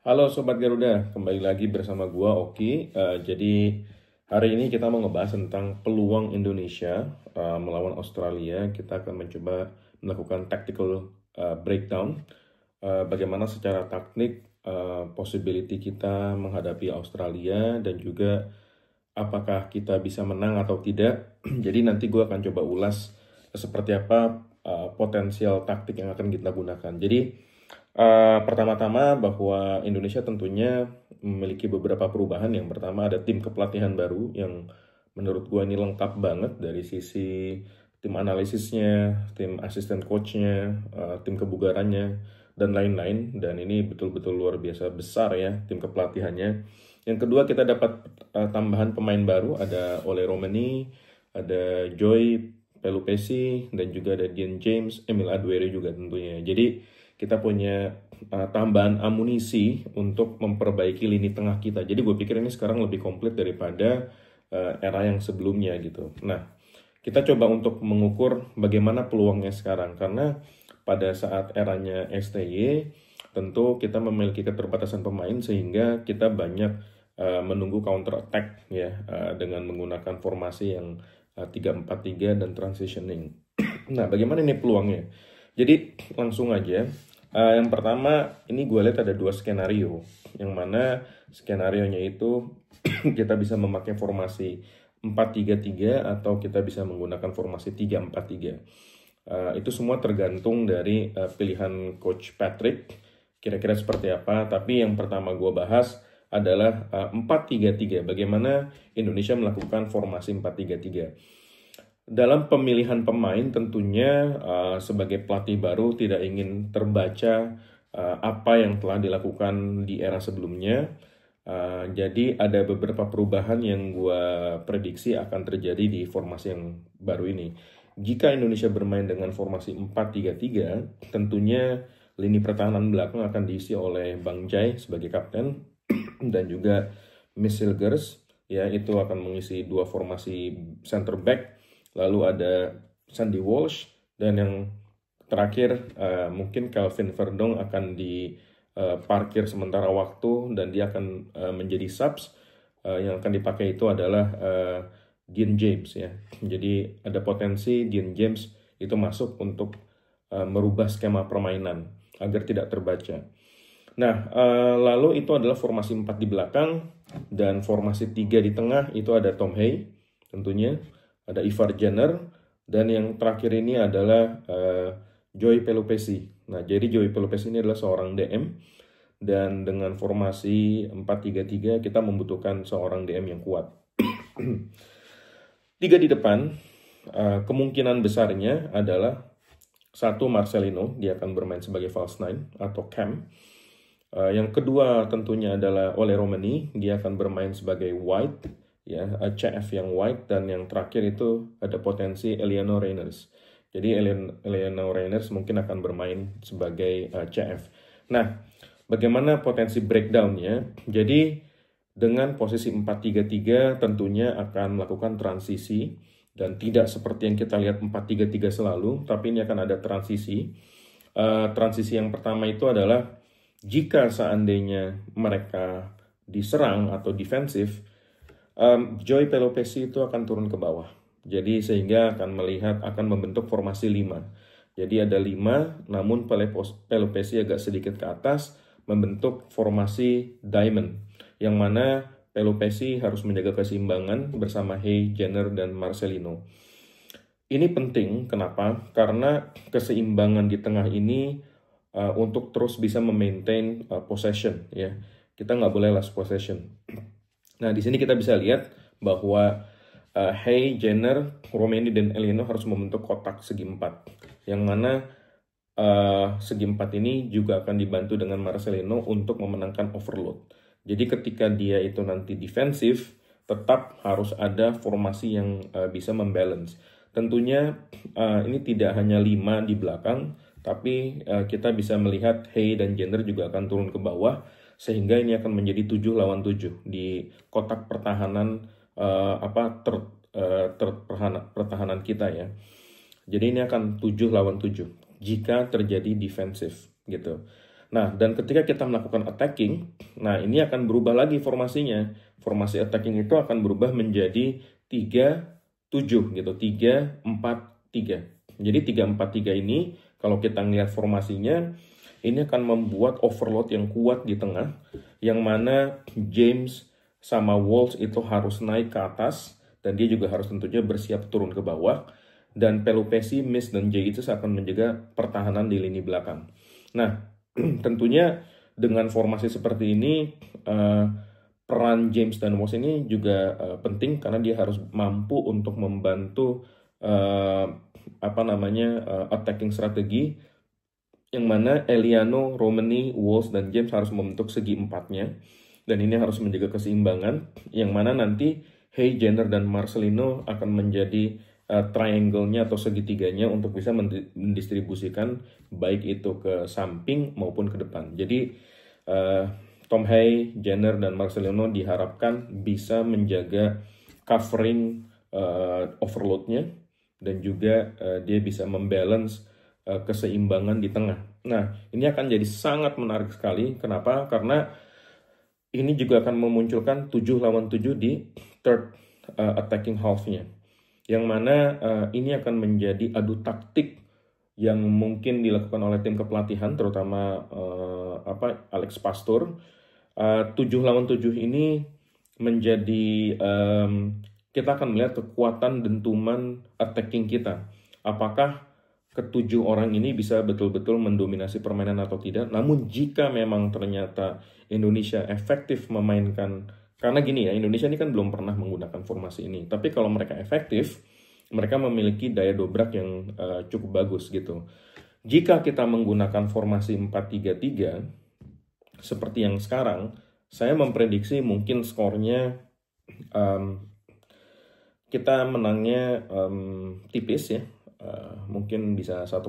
Halo Sobat Garuda, kembali lagi bersama gua Oki. Jadi hari ini kita mau ngebahas tentang peluang Indonesia melawan Australia. Kita akan mencoba melakukan tactical breakdown. Bagaimana secara taktik possibility kita menghadapi Australia dan juga apakah kita bisa menang atau tidak. Jadi nanti gua akan coba ulas seperti apa potensial taktik yang akan kita gunakan. Jadi pertama-tama bahwa Indonesia tentunya memiliki beberapa perubahan. Yang pertama ada tim kepelatihan baru yang menurut gua ini lengkap banget dari sisi tim analisisnya, tim asisten coachnya, tim kebugarannya, dan lain-lain. Dan ini betul-betul luar biasa besar ya tim kepelatihannya. Yang kedua kita dapat tambahan pemain baru, ada Ole Romani, ada Joy Pelupesi, dan juga ada Dean James, Emil Aduere juga tentunya. Jadi kita punya tambahan amunisi untuk memperbaiki lini tengah kita. Jadi gue pikir ini sekarang lebih komplit daripada era yang sebelumnya gitu. Nah, kita coba untuk mengukur bagaimana peluangnya sekarang. Karena pada saat eranya STY, tentu kita memiliki keterbatasan pemain sehingga kita banyak menunggu counter attack ya dengan menggunakan formasi yang 3-4-3 dan transitioning. Nah, bagaimana ini peluangnya? Jadi langsung aja. Yang pertama, ini gue lihat ada dua skenario. Yang mana skenarionya itu kita bisa memakai formasi 4-3-3 atau kita bisa menggunakan formasi 3-4-3. Itu semua tergantung dari pilihan Coach Patrick. Kira-kira seperti apa. Tapi yang pertama gue bahas adalah 4-3-3. Bagaimana Indonesia melakukan formasi 4-3-3. Dalam pemilihan pemain tentunya sebagai pelatih baru tidak ingin terbaca apa yang telah dilakukan di era sebelumnya. Jadi ada beberapa perubahan yang gue prediksi akan terjadi di formasi yang baru ini. Jika Indonesia bermain dengan formasi 4-3-3, tentunya lini pertahanan belakang akan diisi oleh Bang Jai sebagai kapten dan juga Miss Hilgers, ya itu akan mengisi dua formasi center back. Lalu ada Sandy Walsh, dan yang terakhir mungkin Calvin Verdong akan diparkir sementara waktu dan dia akan menjadi subs. Yang akan dipakai itu adalah Dean James ya. Jadi ada potensi Dean James itu masuk untuk merubah skema permainan agar tidak terbaca. Nah, lalu itu adalah formasi 4 di belakang dan formasi 3 di tengah itu ada Tom Hay tentunya. Ada Ivar Jenner, dan yang terakhir ini adalah Joy Pelupesi. Nah, jadi Joy Pelupesi ini adalah seorang DM, dan dengan formasi 4-3-3 kita membutuhkan seorang DM yang kuat. 3 di depan, kemungkinan besarnya adalah satu Marcelino, dia akan bermain sebagai false nine atau cam. Yang kedua tentunya adalah Ole Romani, dia akan bermain sebagai wide, ya CF yang wide, dan yang terakhir itu ada potensi Eliano Reiners. Jadi Eliano Reiners mungkin akan bermain sebagai CF. Nah, bagaimana potensi breakdownnya? Jadi dengan posisi 4-3-3 tentunya akan melakukan transisi, dan tidak seperti yang kita lihat 4-3-3 selalu, tapi ini akan ada transisi. Transisi yang pertama itu adalah jika seandainya mereka diserang atau defensif, Joy Pelupesi itu akan turun ke bawah. Jadi sehingga akan membentuk formasi 5. Jadi ada 5, namun Pelupesi agak sedikit ke atas membentuk formasi diamond, yang mana Pelupesi harus menjaga keseimbangan bersama Hay, Jenner, dan Marcelino. Ini penting, kenapa? Karena keseimbangan di tengah ini untuk terus bisa memaintain possession, ya. Kita nggak boleh last possession. Nah, di sini kita bisa lihat bahwa Hay, Jenner, Romani, dan Eliano harus membentuk kotak segi 4. Yang mana segi 4 ini juga akan dibantu dengan Marcelino untuk memenangkan overload. Jadi ketika dia itu nanti defensif, tetap harus ada formasi yang bisa membalance. Tentunya ini tidak hanya 5 di belakang, tapi kita bisa melihat Hay dan Jenner juga akan turun ke bawah, sehingga ini akan menjadi 7 lawan 7 di kotak pertahanan pertahanan kita ya. Jadi ini akan 7 lawan 7 jika terjadi defensif gitu. Nah, dan ketika kita melakukan attacking, nah ini akan berubah lagi formasinya. Formasi attacking itu akan berubah menjadi 3-7 gitu, 3-4-3. Jadi 3-4-3 ini kalau kita ngelihat formasinya, ini akan membuat overload yang kuat di tengah, yang mana James sama Walsh itu harus naik ke atas, dan dia juga harus tentunya bersiap turun ke bawah, dan Pelupessy, Miss, dan Jaitzes akan menjaga pertahanan di lini belakang. Nah, tentunya dengan formasi seperti ini, peran James dan Walsh ini juga penting karena dia harus mampu untuk membantu attacking strategi, yang mana Eliano, Romani, Walsh, dan James harus membentuk segi empatnya, dan ini harus menjaga keseimbangan, yang mana nanti Hay, Jenner, dan Marcelino akan menjadi triangle-nya atau segitiganya untuk bisa mendistribusikan baik itu ke samping maupun ke depan. Jadi Tom Hay, Jenner, dan Marcelino diharapkan bisa menjaga covering overload-nya, dan juga dia bisa membalance keseimbangan di tengah. Nah, ini akan jadi sangat menarik sekali. Kenapa? Karena ini juga akan memunculkan 7 lawan 7 di third attacking half-nya. Yang mana ini akan menjadi adu taktik yang mungkin dilakukan oleh tim kepelatihan, terutama Alex Pastor. 7 lawan 7 ini menjadi, kita akan melihat kekuatan dentuman attacking kita. Apakah ketujuh orang ini bisa betul-betul mendominasi permainan atau tidak? Namun jika memang ternyata Indonesia efektif memainkan, karena gini ya, Indonesia ini kan belum pernah menggunakan formasi ini, tapi kalau mereka efektif, mereka memiliki daya dobrak yang cukup bagus gitu. Jika kita menggunakan formasi 4-3-3 seperti yang sekarang, saya memprediksi mungkin skornya kita menangnya tipis ya. Mungkin bisa 1-0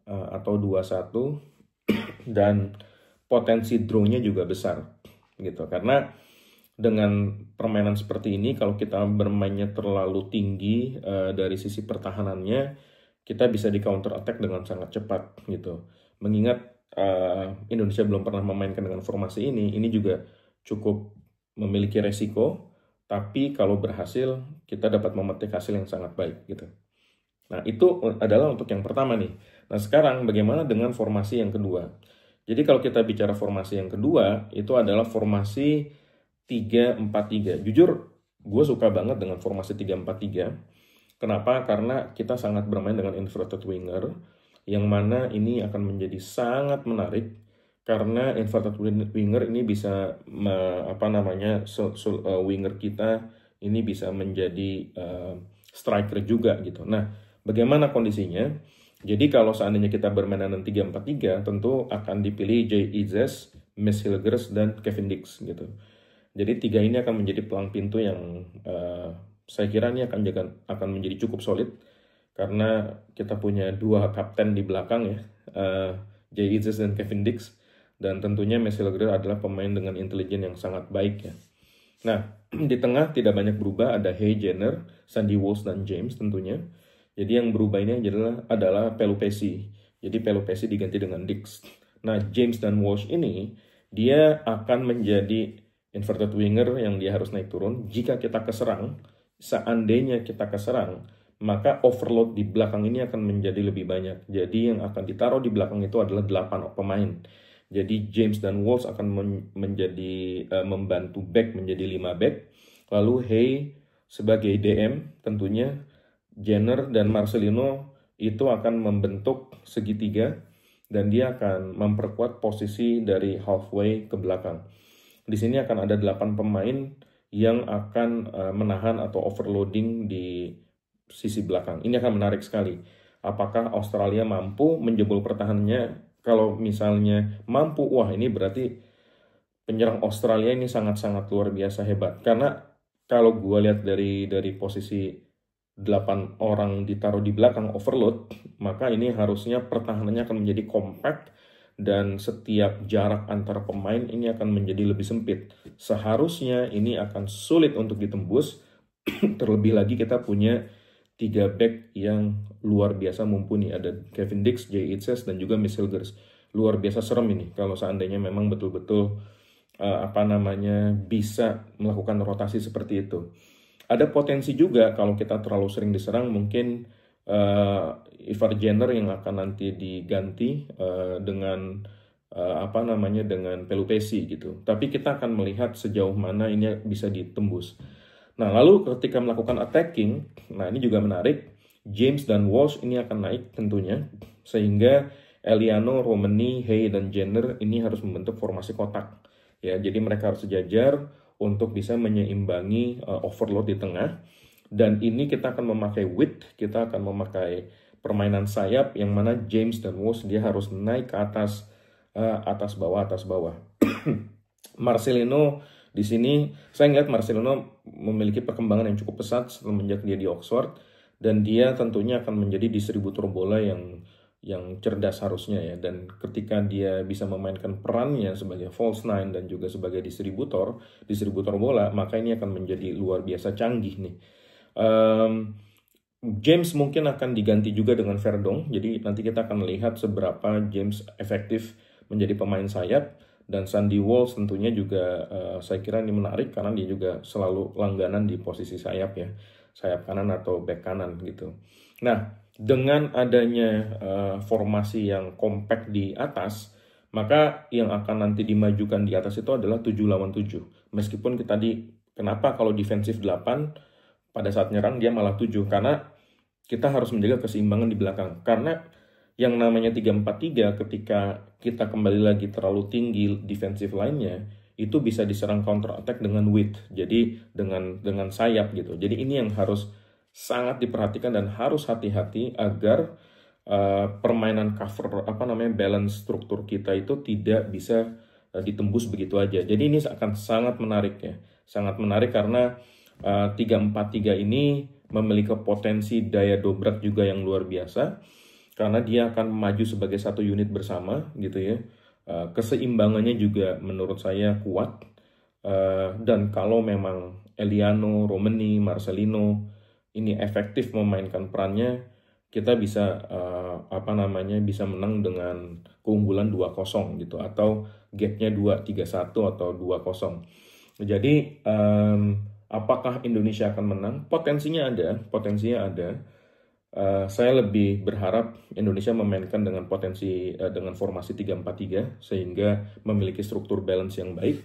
atau 2-1, dan potensi draw-nya juga besar gitu. Karena dengan permainan seperti ini, kalau kita bermainnya terlalu tinggi dari sisi pertahanannya, kita bisa di counter attack dengan sangat cepat gitu. Mengingat Indonesia belum pernah memainkan dengan formasi ini juga cukup memiliki resiko, tapi kalau berhasil kita dapat memetik hasil yang sangat baik gitu. Nah, itu adalah untuk yang pertama nih. Nah, sekarang bagaimana dengan formasi yang kedua? Jadi kalau kita bicara formasi yang kedua, itu adalah formasi 3-4-3. Jujur, gue suka banget dengan formasi 3-4-3. Kenapa? Karena kita sangat bermain dengan inverted winger, yang mana ini akan menjadi sangat menarik, karena inverted winger ini bisa, winger kita ini bisa menjadi striker juga gitu. Nah, bagaimana kondisinya? Jadi kalau seandainya kita bermain dengan 3-4-3, tentu akan dipilih Jaitzes, Miss Hilgers, dan Kevin Dix gitu. Jadi 3 ini akan menjadi pelang pintu yang saya kira ini akan menjadi cukup solid, karena kita punya 2 kapten di belakang ya, Jaitzes dan Kevin Dix, dan tentunya Miss Hilgers adalah pemain dengan intelijen yang sangat baik ya. Nah, di tengah tidak banyak berubah, ada Hay, Jenner, Sandy Walsh, dan James tentunya. Jadi yang berubah ini adalah Pelupessy. Jadi Pelupessy diganti dengan Dix. Nah, James dan Walsh ini, dia akan menjadi inverted winger yang dia harus naik turun. Jika kita keserang, seandainya kita keserang, maka overload di belakang ini akan menjadi lebih banyak. Jadi yang akan ditaruh di belakang itu adalah 8 pemain. Jadi James dan Walsh akan menjadi membantu back menjadi 5 back. Lalu Hay sebagai DM tentunya, Jenner dan Marcelino itu akan membentuk segitiga, dan dia akan memperkuat posisi dari halfway ke belakang. Di sini akan ada 8 pemain yang akan menahan atau overloading di sisi belakang. Ini akan menarik sekali. Apakah Australia mampu menjebol pertahanannya? Kalau misalnya mampu, wah ini berarti penyerang Australia ini sangat-sangat luar biasa hebat. Karena kalau gue lihat dari posisi 8 orang ditaruh di belakang overload, maka ini harusnya pertahanannya akan menjadi compact, dan setiap jarak antara pemain ini akan menjadi lebih sempit. Seharusnya ini akan sulit untuk ditembus, terlebih lagi kita punya 3 back yang luar biasa mumpuni, ada Kevin Dix, Jaitzes, dan juga Miss Hilgers. luar biasa serem ini kalau seandainya memang betul-betul bisa melakukan rotasi seperti itu. Ada potensi juga kalau kita terlalu sering diserang, mungkin Ivar Jenner yang akan nanti diganti dengan dengan Pelupesi gitu. Tapi kita akan melihat sejauh mana ini bisa ditembus. Nah, lalu ketika melakukan attacking, nah ini juga menarik, James dan Walsh ini akan naik tentunya, sehingga Eliano, Romani, Hay, dan Jenner ini harus membentuk formasi kotak. Ya, jadi mereka harus sejajar untuk bisa menyeimbangi overload di tengah. Dan ini kita akan memakai width, kita akan memakai permainan sayap yang mana James dan Walsh dia harus naik ke atas atas bawah. Marcelino di sini saya lihat Marcelino memiliki perkembangan yang cukup pesat semenjak dia di Oxford, dan dia tentunya akan menjadi distributor bola yang cerdas harusnya ya. Dan ketika dia bisa memainkan perannya sebagai false nine dan juga sebagai distributor bola, maka ini akan menjadi luar biasa canggih nih. James mungkin akan diganti juga dengan Verdong, jadi nanti kita akan melihat seberapa James efektif menjadi pemain sayap. Dan Sandy Walsh tentunya juga saya kira ini menarik karena dia juga selalu langganan di posisi sayap ya, sayap kanan atau back kanan gitu. Nah, dengan adanya formasi yang compact di atas, maka yang akan nanti dimajukan di atas itu adalah 7 lawan 7. Meskipun kita kenapa kalau defensif 8 pada saat nyerang dia malah 7, karena kita harus menjaga keseimbangan di belakang. Karena yang namanya 3-4-3 ketika kita kembali lagi terlalu tinggi defensive line-nya, itu bisa diserang counter attack dengan width, jadi dengan sayap gitu. Jadi ini yang harus sangat diperhatikan dan harus hati-hati agar permainan cover balance struktur kita itu tidak bisa ditembus begitu aja. Jadi ini akan sangat menarik ya, sangat menarik karena 3-4-3 ini memiliki potensi daya dobrak juga yang luar biasa, karena dia akan maju sebagai satu unit bersama gitu ya. Keseimbangannya juga menurut saya kuat, dan kalau memang Eliano, Romani, Marcelino ini efektif memainkan perannya, kita bisa bisa menang dengan keunggulan 2-0 gitu, atau gapnya 2-3-1 atau 2-0. Jadi apakah Indonesia akan menang? Potensinya ada. Saya lebih berharap Indonesia memainkan dengan dengan formasi 3-4-3 sehingga memiliki struktur balance yang baik.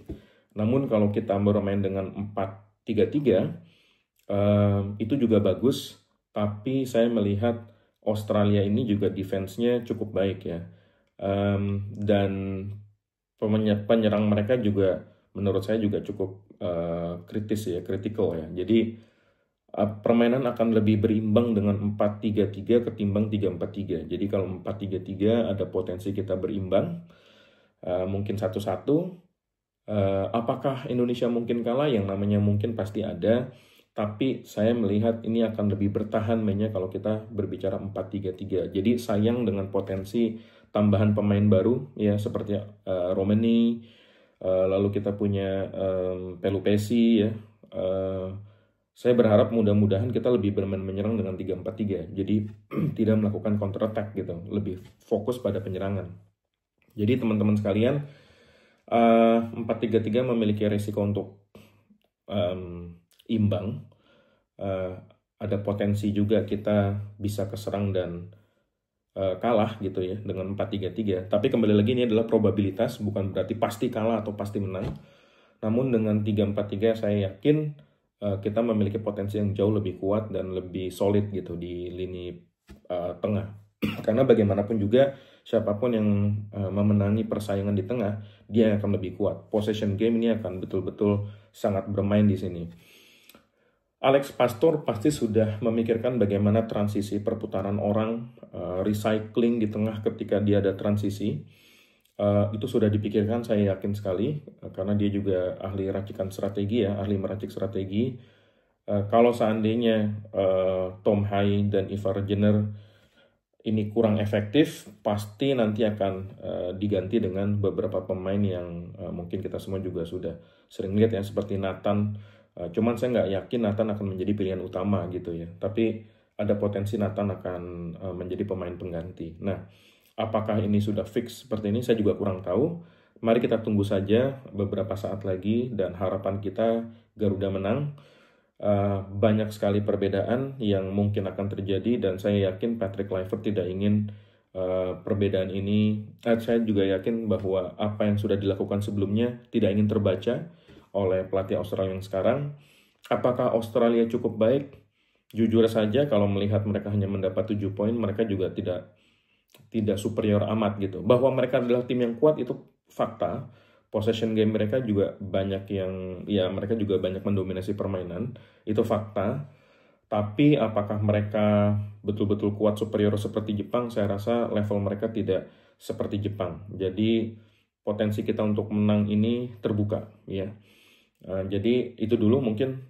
Namun kalau kita bermain dengan 4-3-3 itu juga bagus, tapi saya melihat Australia ini juga defense-nya cukup baik ya. Dan penyerang mereka juga menurut saya juga cukup kritikal ya. Jadi permainan akan lebih berimbang dengan 4-3-3 ketimbang 3-4-3. Jadi kalau 4-3-3 ada potensi kita berimbang, mungkin 1-1. Apakah Indonesia mungkin kalah? Yang namanya mungkin pasti ada. Tapi saya melihat ini akan lebih bertahan mainnya kalau kita berbicara 4-3-3. Jadi sayang dengan potensi tambahan pemain baru ya, seperti Romani, lalu kita punya Pelupesi ya. Saya berharap mudah-mudahan kita lebih bermain menyerang dengan 3-4-3. Jadi tidak melakukan counter attack gitu, lebih fokus pada penyerangan. Jadi teman-teman sekalian, 4-3-3 memiliki risiko untuk imbang. Ada potensi juga kita bisa keserang dan kalah gitu ya dengan 4-3-3. Tapi kembali lagi ini adalah probabilitas, bukan berarti pasti kalah atau pasti menang. Namun dengan 3-4-3 saya yakin kita memiliki potensi yang jauh lebih kuat dan lebih solid gitu di lini tengah. Karena bagaimanapun juga siapapun yang memenangi persaingan di tengah, dia akan lebih kuat. Possession game ini akan betul-betul sangat bermain di sini. Alex Pastor pasti sudah memikirkan bagaimana transisi perputaran orang, recycling di tengah ketika dia ada transisi. Itu sudah dipikirkan, saya yakin sekali, karena dia juga ahli racikan strategi ya, ahli meracik strategi. Kalau seandainya Tom Hay dan Ivar Jenner ini kurang efektif, pasti nanti akan diganti dengan beberapa pemain yang mungkin kita semua juga sudah sering lihat ya, seperti Nathan. Cuman saya nggak yakin Nathan akan menjadi pilihan utama gitu ya, tapi ada potensi Nathan akan menjadi pemain pengganti. Nah, Apakah ini sudah fix seperti ini? Saya juga kurang tahu. Mari kita tunggu saja beberapa saat lagi dan harapan kita Garuda menang. Banyak sekali perbedaan yang mungkin akan terjadi dan saya yakin Patrick Kluivert tidak ingin perbedaan ini. Saya juga yakin bahwa apa yang sudah dilakukan sebelumnya tidak ingin terbaca oleh pelatih Australia yang sekarang. Apakah Australia cukup baik? Jujur saja kalau melihat mereka hanya mendapat 7 poin, mereka juga tidak superior amat gitu. Bahwa mereka adalah tim yang kuat itu fakta. Possession game mereka juga banyak mereka juga banyak mendominasi permainan, itu fakta. Tapi apakah mereka betul-betul kuat superior seperti Jepang? Saya rasa level mereka tidak seperti Jepang. Jadi potensi kita untuk menang ini terbuka, ya. Jadi itu dulu mungkin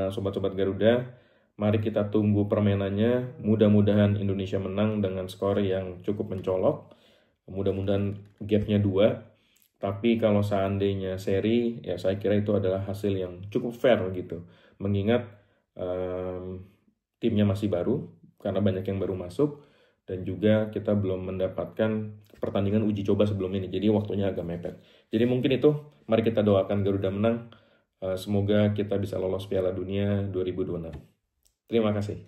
sobat-sobat Garuda. Mari kita tunggu permainannya. Mudah-mudahan Indonesia menang dengan skor yang cukup mencolok. Mudah-mudahan gapnya 2. Tapi kalau seandainya seri, ya saya kira itu adalah hasil yang cukup fair gitu. Mengingat timnya masih baru, karena banyak yang baru masuk. Dan juga kita belum mendapatkan pertandingan uji coba sebelum ini. Jadi waktunya agak mepet. Jadi mungkin itu, mari kita doakan Garuda menang. Semoga kita bisa lolos Piala Dunia 2026. Terima kasih.